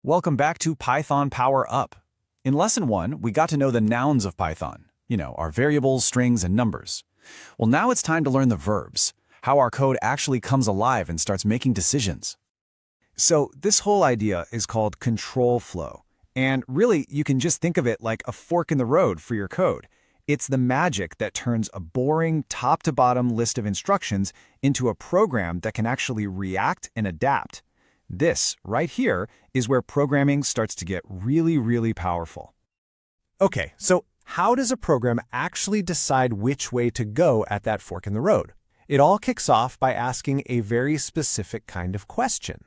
Welcome back to Python Power Up. In Lesson 1, we got to know the nouns of Python, our variables, strings, and numbers. Well, now it's time to learn the verbs, how our code actually comes alive and starts making decisions. So this whole idea is called control flow. And really, you can just think of it like a fork in the road for your code. It's the magic that turns a boring top-to-bottom list of instructions into a program that can actually react and adapt. This, right here, is where programming starts to get really, really powerful. Okay, so how does a program actually decide which way to go at that fork in the road? It all kicks off by asking a very specific kind of question.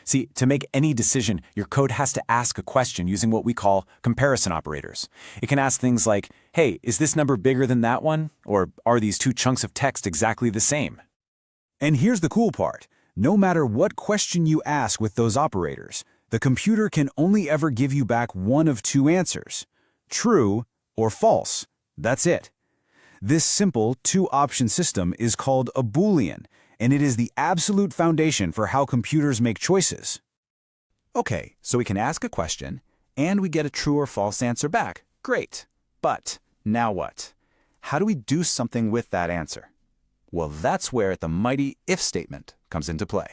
See, to make any decision, your code has to ask a question using what we call comparison operators. It can ask things like, hey, is this number bigger than that one? Or are these two chunks of text exactly the same? And here's the cool part. No matter what question you ask with those operators, the computer can only ever give you back one of two answers, true or false. That's it. This simple two-option system is called a Boolean, and it is the absolute foundation for how computers make choices. Okay, so we can ask a question, and we get a true or false answer back. Great. But now what? How do we do something with that answer? Well, that's where the mighty if statement comes into play.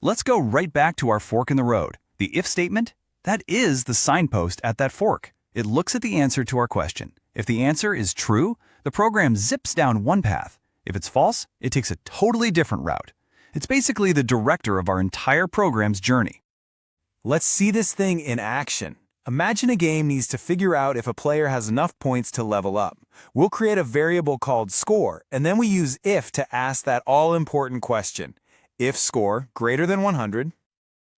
Let's go right back to our fork in the road. The if statement? That is the signpost at that fork. It looks at the answer to our question. If the answer is true, the program zips down one path. If it's false, it takes a totally different route. It's basically the director of our entire program's journey. Let's see this thing in action. Imagine a game needs to figure out if a player has enough points to level up. We'll create a variable called score, and then we use if to ask that all-important question. If score greater than 100.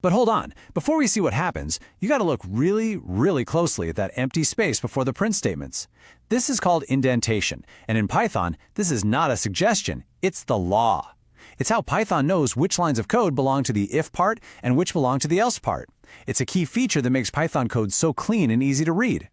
But hold on, before we see what happens, you gotta look really, really closely at that empty space before the print statements. This is called indentation, and in Python, this is not a suggestion, it's the law. It's how Python knows which lines of code belong to the if part and which belong to the else part. It's a key feature that makes Python code so clean and easy to read.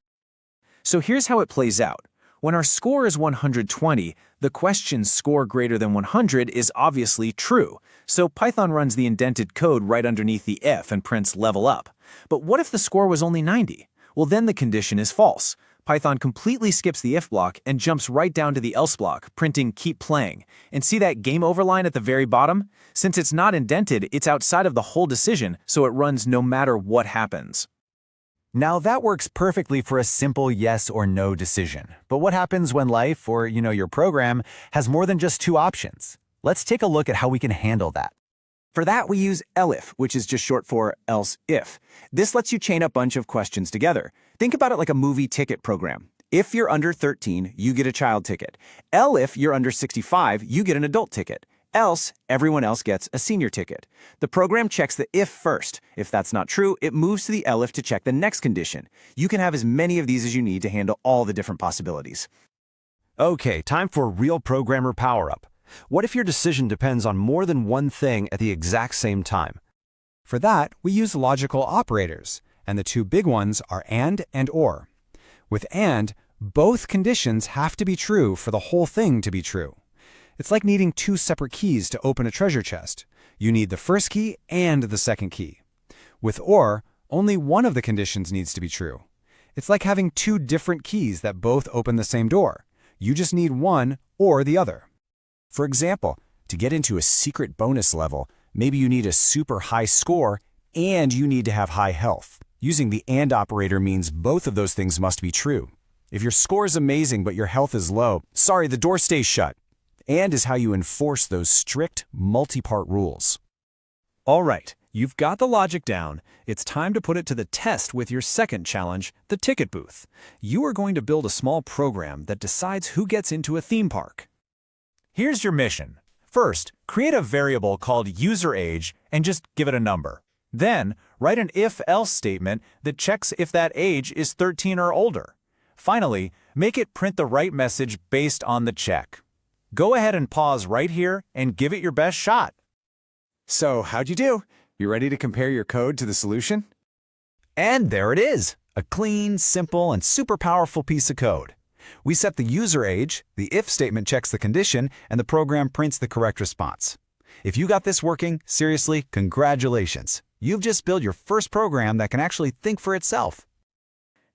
So here's how it plays out. When our score is 120, the question score greater than 100 is obviously true. So Python runs the indented code right underneath the if and prints level up. But what if the score was only 90? Well, then the condition is false. Python completely skips the if block and jumps right down to the else block, printing keep playing. And see that game over line at the very bottom? Since it's not indented, it's outside of the whole decision, so it runs no matter what happens. Now that works perfectly for a simple yes or no decision. But what happens when life, or your program, has more than just two options? Let's take a look at how we can handle that. For that, we use elif, which is just short for else if. This lets you chain a bunch of questions together. Think about it like a movie ticket program. If you're under 13, you get a child ticket. Elif you're under 65, you get an adult ticket. Else, everyone else gets a senior ticket. The program checks the if first. If that's not true, it moves to the elif to check the next condition. You can have as many of these as you need to handle all the different possibilities. Okay, time for real programmer power-up. What if your decision depends on more than one thing at the exact same time? For that, we use logical operators, and the two big ones are and or. With and, both conditions have to be true for the whole thing to be true. It's like needing two separate keys to open a treasure chest. You need the first key and the second key. With or, only one of the conditions needs to be true. It's like having two different keys that both open the same door. You just need one or the other. For example, to get into a secret bonus level, maybe you need a super high score and you need to have high health. Using the and operator means both of those things must be true. If your score is amazing but your health is low, sorry, the door stays shut. And is how you enforce those strict, multi-part rules. All right, you've got the logic down. It's time to put it to the test with your second challenge, the ticket booth. You are going to build a small program that decides who gets into a theme park. Here's your mission. First, create a variable called userAge and just give it a number. Then, write an if-else statement that checks if that age is 13 or older. Finally, make it print the right message based on the check. Go ahead and pause right here and give it your best shot. So, how'd you do? You ready to compare your code to the solution? And there it is, a clean, simple, and super powerful piece of code. We set the user age, the if statement checks the condition, and the program prints the correct response. If you got this working, seriously, congratulations. You've just built your first program that can actually think for itself.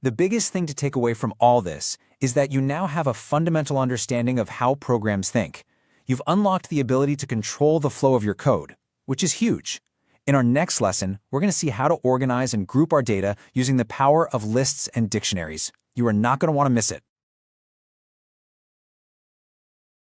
The biggest thing to take away from all this is that you now have a fundamental understanding of how programs think. You've unlocked the ability to control the flow of your code, which is huge. In our next lesson, we're going to see how to organize and group our data using the power of lists and dictionaries. You are not going to want to miss it.